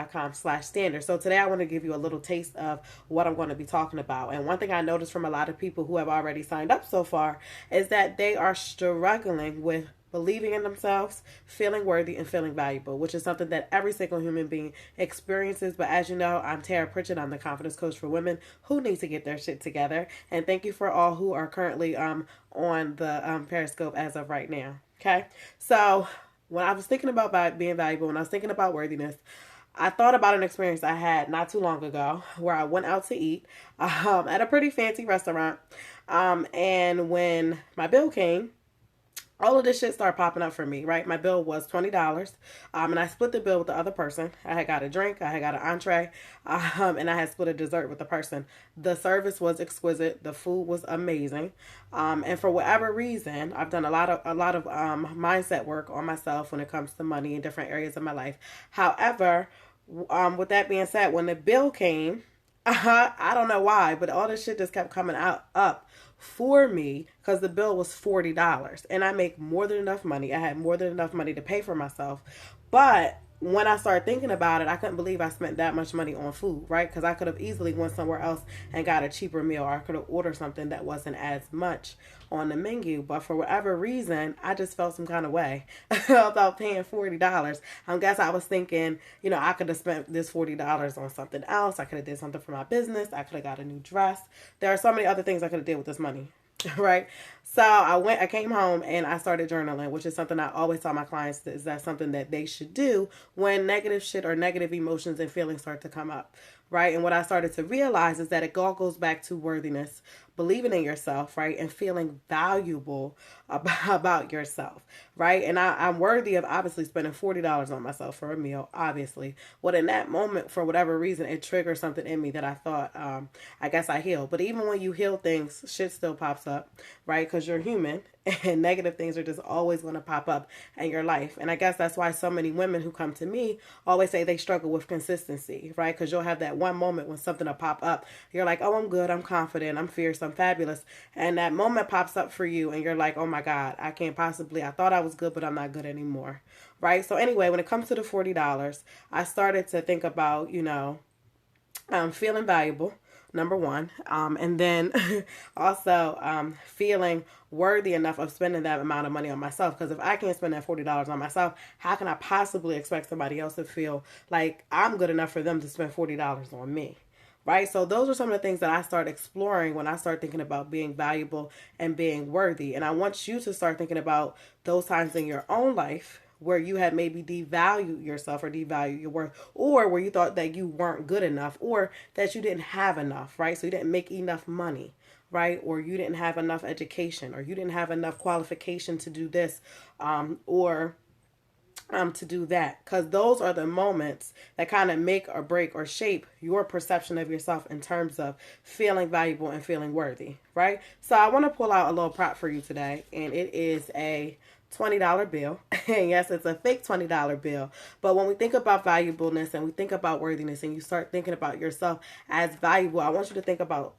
teleclass.com/standard. So today I want to give you a little taste of what I'm going to be talking about. And one thing I noticed from a lot of people who have already signed up so far is that they are struggling with believing in themselves, feeling worthy, and feeling valuable, which is something that every single human being experiences. But as you know, I'm Tara Pritchett. I'm the confidence coach for women who need to get their shit together. And thank you for all who are currently on the Periscope as of right now. Okay, so when I was thinking about being valuable, when I was thinking about worthiness, I thought about an experience I had not too long ago where I went out to eat at a pretty fancy restaurant. And when my bill came, all of this shit started popping up for me, right? My bill was $20, and I split the bill with the other person. I had got a drink, I had got an entree, and I had split a dessert with the person. The service was exquisite, the food was amazing, and for whatever reason, I've done a lot of mindset work on myself when it comes to money in different areas of my life. However, with that being said, when the bill came, I don't know why, but all this shit just kept coming up for me because the bill was $40 and I make more than enough money. I had more than enough money to pay for myself. But when I started thinking about it, I couldn't believe I spent that much money on food, right? Because I could have easily went somewhere else and got a cheaper meal, or I could have ordered something that wasn't as much on the menu. But for whatever reason, I just felt some kind of way about paying $40. I guess I was thinking, I could have spent this $40 on something else. I could have did something for my business. I could have got a new dress. There are so many other things I could have did with this money. Right. So I came home and I started journaling, which is something I always tell my clients is that something that they should do when negative shit or negative emotions and feelings start to come up. Right. And what I started to realize is that it all goes back to worthiness, believing in yourself, right, and feeling valuable about yourself, right? And I'm worthy of obviously spending $40 on myself for a meal, obviously. But in that moment, for whatever reason, it triggered something in me that I thought, I guess I healed. But even when you heal things, shit still pops up, right? Because you're human and negative things are just always going to pop up in your life. And I guess that's why so many women who come to me always say they struggle with consistency, right? Because you'll have that one moment when something will pop up. You're like, oh, I'm good, I'm confident, I'm fierce, I'm fabulous. And that moment pops up for you and you're like, oh my God, I thought I was good, but I'm not good anymore, right? So anyway, when it comes to the $40, I started to think about, feeling valuable, number one, and then also feeling worthy enough of spending that amount of money on myself. Because if I can't spend that $40 on myself, how can I possibly expect somebody else to feel like I'm good enough for them to spend $40 on me? Right? So those are some of the things that I start exploring when I start thinking about being valuable and being worthy. And I want you to start thinking about those times in your own life where you had maybe devalued yourself or devalued your worth, or where you thought that you weren't good enough, or that you didn't have enough, right? So you didn't make enough money, right? Or you didn't have enough education, or you didn't have enough qualification to do this, or to do that. Because those are the moments that kind of make or break or shape your perception of yourself in terms of feeling valuable and feeling worthy, right? So I want to pull out a little prop for you today, and it is a $20 bill. And yes, it's a fake $20 bill. But when we think about valuableness and we think about worthiness and you start thinking about yourself as valuable, I want you to think about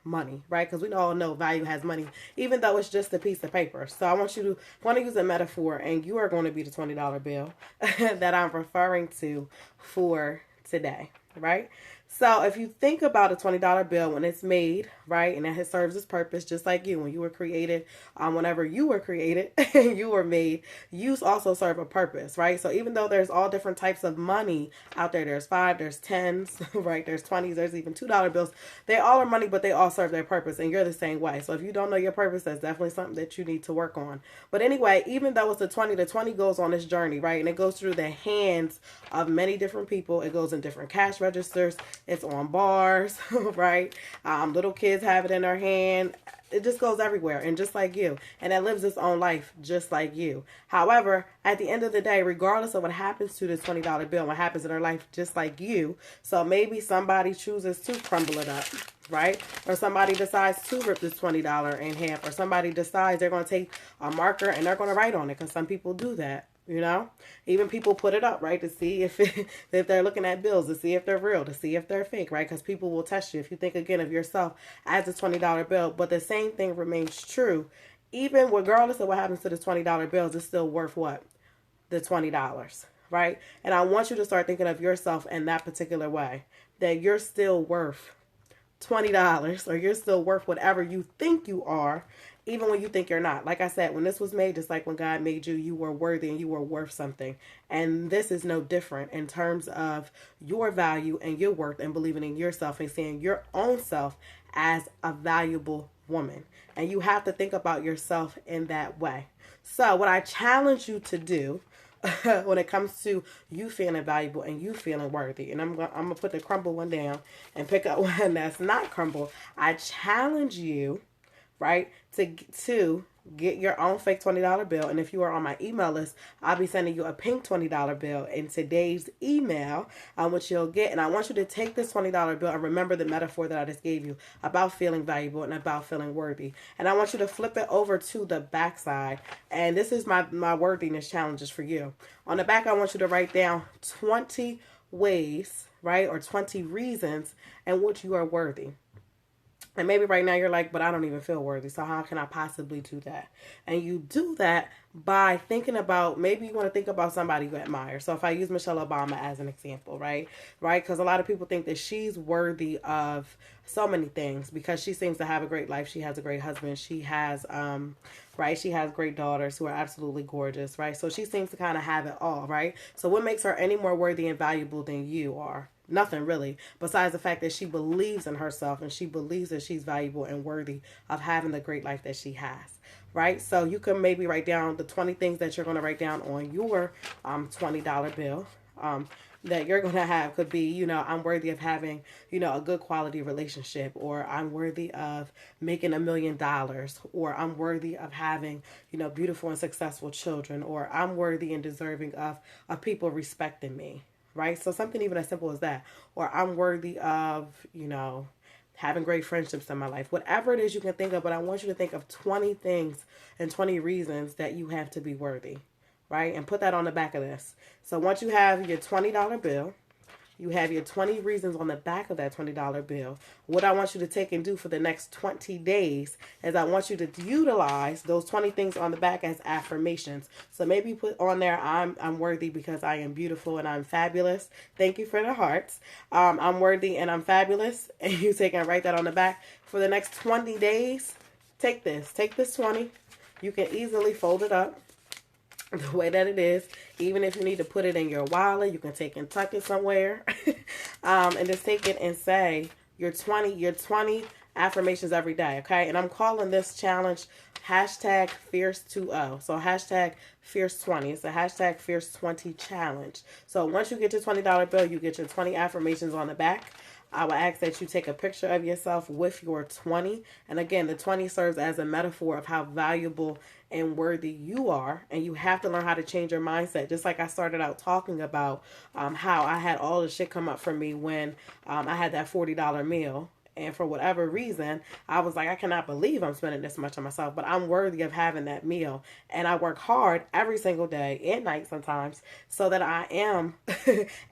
money, right? Because we all know value has money, even though it's just a piece of paper. So I want to use a metaphor, and you are going to be the $20 bill that I'm referring to for today, right? So if you think about a $20 bill when it's made, right, and it serves its purpose, just like you, when you were created, whenever you were created, you were made, you also serve a purpose, right? So even though there's all different types of money out there, there's 5, there's 10s, right, there's 20s, there's even $2 bills, they all are money, but they all serve their purpose, and you're the same way. So if you don't know your purpose, that's definitely something that you need to work on. But anyway, even though it's the 20 goes on this journey, right, and it goes through the hands of many different people. It goes in different cash registers. It's on bars, right? Little kids have it in their hand. It just goes everywhere, and just like you. And it lives its own life just like you. However, at the end of the day, regardless of what happens to this $20 bill, what happens in their life just like you, so maybe somebody chooses to crumble it up, right? Or somebody decides to rip this $20 in half, or somebody decides they're going to take a marker and they're going to write on it, because some people do that. Even people put it up, right, to see if they're looking at bills, to see if they're real, to see if they're fake, right? Because people will test you if you think again of yourself as a $20 bill. But the same thing remains true, even regardless of what happens to the $20 bills. It's still worth what? The $20, right? And I want you to start thinking of yourself in that particular way, that you're still worth $20, or you're still worth whatever you think you are, even when you think you're not. Like I said, when this was made, just like when God made you, you were worthy and you were worth something. And this is no different in terms of your value and your worth, and believing in yourself and seeing your own self as a valuable woman. And you have to think about yourself in that way. So what I challenge you to do when it comes to you feeling valuable and you feeling worthy, and I'm gonna put the crumble one down and pick up one that's not crumble. I challenge you, right, to get your own fake $20 bill. And if you are on my email list, I'll be sending you a pink $20 bill in today's email, which you'll get. And I want you to take this $20 bill and remember the metaphor that I just gave you about feeling valuable and about feeling worthy. And I want you to flip it over to the back side. And this is my worthiness challenges for you. On the back, I want you to write down 20 ways, right, or 20 reasons in which you are worthy. And maybe right now you're like, but I don't even feel worthy, so how can I possibly do that? And you do that by thinking about, maybe you want to think about somebody you admire. So if I use Michelle Obama as an example, right? Because a lot of people think that she's worthy of so many things because she seems to have a great life. She has a great husband. She has, right? She has great daughters who are absolutely gorgeous, right? So she seems to kind of have it all, right? So what makes her any more worthy and valuable than you are? Nothing really, besides the fact that she believes in herself and she believes that she's valuable and worthy of having the great life that she has, right? So you can maybe write down the 20 things that you're going to write down on your $20 bill. That you're going to have could be, I'm worthy of having, a good quality relationship, or I'm worthy of making $1 million, or I'm worthy of having, beautiful and successful children, or I'm worthy and deserving of people respecting me. Right? So something even as simple as that. Or I'm worthy of, having great friendships in my life. Whatever it is you can think of, but I want you to think of 20 things and 20 reasons that you have to be worthy. Right? And put that on the back of this. So once you have your $20 bill, you have your 20 reasons on the back of that $20 bill. What I want you to take and do for the next 20 days is I want you to utilize those 20 things on the back as affirmations. So maybe put on there, I'm worthy because I am beautiful and I'm fabulous. Thank you for the hearts. I'm worthy and I'm fabulous. And you take and write that on the back. For the next 20 days, take this 20. You can easily fold it up the way that it is. Even if you need to put it in your wallet, you can take and tuck it somewhere. And just take it and say your 20 affirmations every day, okay? And I'm calling this challenge hashtag Fierce20. So hashtag Fierce20. It's a hashtag Fierce20 challenge. So once you get your $20 bill, you get your 20 affirmations on the back. I will ask that you take a picture of yourself with your 20. And again, the 20 serves as a metaphor of how valuable and worthy you are. And you have to learn how to change your mindset. Just like I started out talking about how I had all the shit come up for me when I had that $40 meal. And for whatever reason, I was like, I cannot believe I'm spending this much on myself, but I'm worthy of having that meal. And I work hard every single day, at night sometimes, so that I am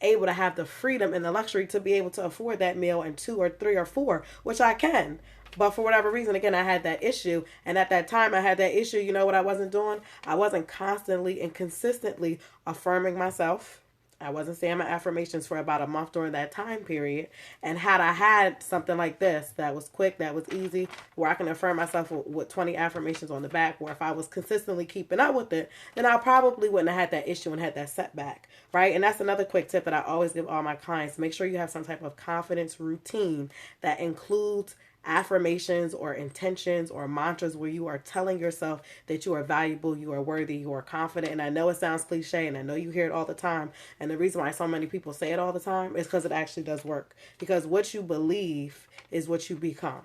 able to have the freedom and the luxury to be able to afford that meal in 2 or 3 or 4, which I can. But for whatever reason, again, I had that issue. And at that time I had that issue, you know what I wasn't doing? I wasn't constantly and consistently affirming myself. I wasn't saying my affirmations for about a month during that time period. And had I had something like this that was quick, that was easy, where I can affirm myself with 20 affirmations on the back, where if I was consistently keeping up with it, then I probably wouldn't have had that issue and had that setback, right? And that's another quick tip that I always give all my clients. Make sure you have some type of confidence routine that includes affirmations or intentions or mantras where you are telling yourself that you are valuable, you are worthy, you are confident. And I know it sounds cliche and I know you hear it all the time. And the reason why so many people say it all the time is because it actually does work. Because what you believe is what you become.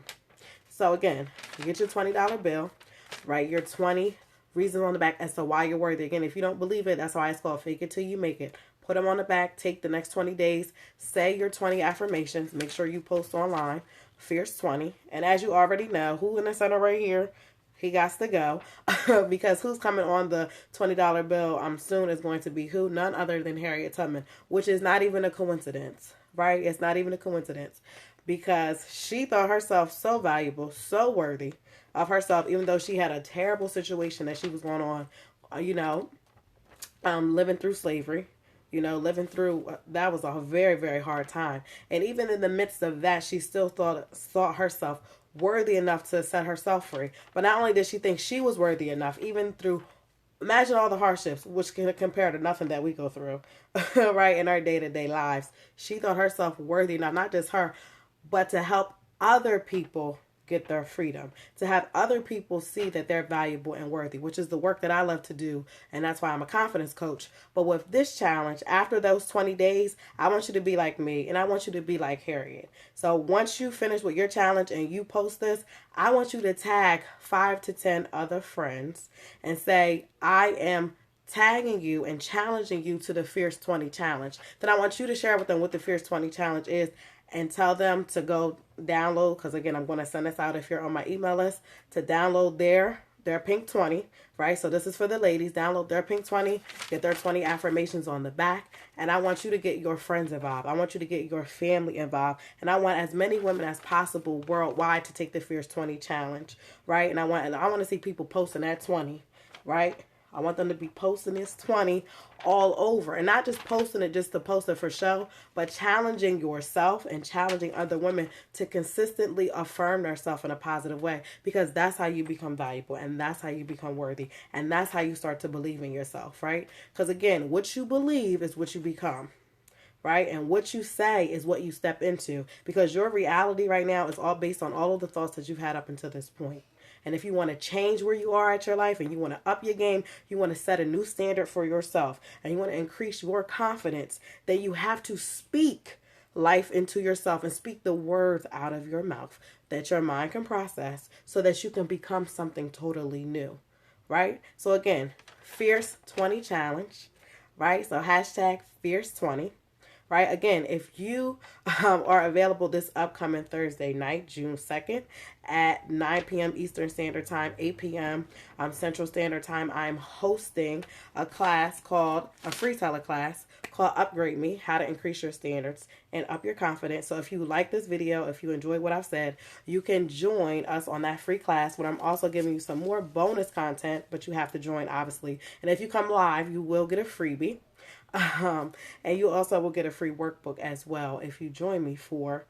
So again, you get your $20 bill, write your 20 reasons on the back as to why you're worthy. Again, if you don't believe it, that's why it's called fake it till you make it. Put them on the back, take the next 20 days, say your 20 affirmations, make sure you post online. Fierce20. And as you already know, who in the center right here, he got to go. Because who's coming on the $20 bill soon is going to be who? None other than Harriet Tubman, which is not even a coincidence, right? It's not even a coincidence because she thought herself so valuable, so worthy of herself, even though she had a terrible situation that she was going on, living through slavery. living through that was a very, very hard time. And even in the midst of that, she still thought herself worthy enough to set herself free. But not only did she think she was worthy enough, even through, imagine all the hardships, which can compare to nothing that we go through, right, in our day-to-day lives. She thought herself worthy enough, not just her, but to help other people get their freedom, to have other people see that they're valuable and worthy, which is the work that I love to do. And that's why I'm a confidence coach. But with this challenge, after those 20 days, I want you to be like me, and I want you to be like Harriet. So once you finish with your challenge and you post this, I want you to tag 5 to 10 other friends and say, I am tagging you and challenging you to the Fierce 20 challenge. Then I want you to share with them what the Fierce 20 challenge is and tell them to go download, because again, I'm going to send this out if you're on my email list, to download their Pink 20, right? So this is for the ladies. Download their Pink 20, get their 20 affirmations on the back, and I want you to get your friends involved. I want you to get your family involved, and I want as many women as possible worldwide to take the Fierce 20 challenge, right? And I want to see people posting that 20, right? I want them to be posting this 20 all over, and not just posting it just to post it for show, but challenging yourself and challenging other women to consistently affirm themselves in a positive way, because that's how you become valuable, and that's how you become worthy, and that's how you start to believe in yourself, right? Because again, what you believe is what you become. Right? And what you say is what you step into, because your reality right now is all based on all of the thoughts that you've had up until this point. And if you want to change where you are at your life and you want to up your game, you want to set a new standard for yourself, and you want to increase your confidence, then you have to speak life into yourself and speak the words out of your mouth that your mind can process so that you can become something totally new. Right? So again, Fierce 20 challenge, right? So hashtag Fierce 20. Right? Again, if you are available this upcoming Thursday night, June 2nd at 9 p.m. Eastern Standard Time, 8 p.m. Central Standard Time, I'm hosting a free teleclass called Upgrade Me, How to Increase Your Standards and Up Your Confidence. So if you like this video, if you enjoy what I've said, you can join us on that free class, where I'm also giving you some more bonus content, but you have to join, obviously. And if you come live, you will get a freebie. And you also will get a free workbook as well if you join me for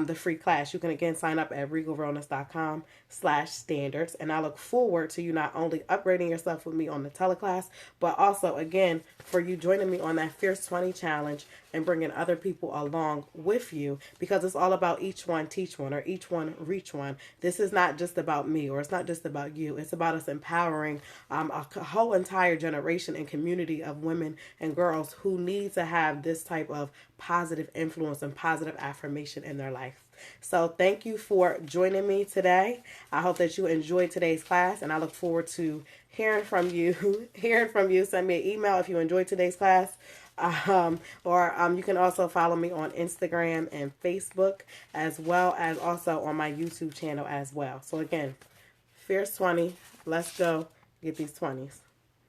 the free class. You can again sign up at regalwellness.com/standards, and I look forward to you not only upgrading yourself with me on the teleclass, but also again for you joining me on that Fierce 20 challenge and bringing other people along with you, because it's all about each one teach one, or each one reach one. This is not just about me, or it's not just about you. It's about us empowering a whole entire generation and community of women and girls who need to have this type of positive influence and positive affirmation in their life. So thank you for joining me today. I hope that you enjoyed today's class, and I look forward to hearing from you. Send me an email if you enjoyed today's class. Or you can also follow me on Instagram and Facebook, as well as also on my YouTube channel as well. So again, Fierce 20, let's go get these 20s.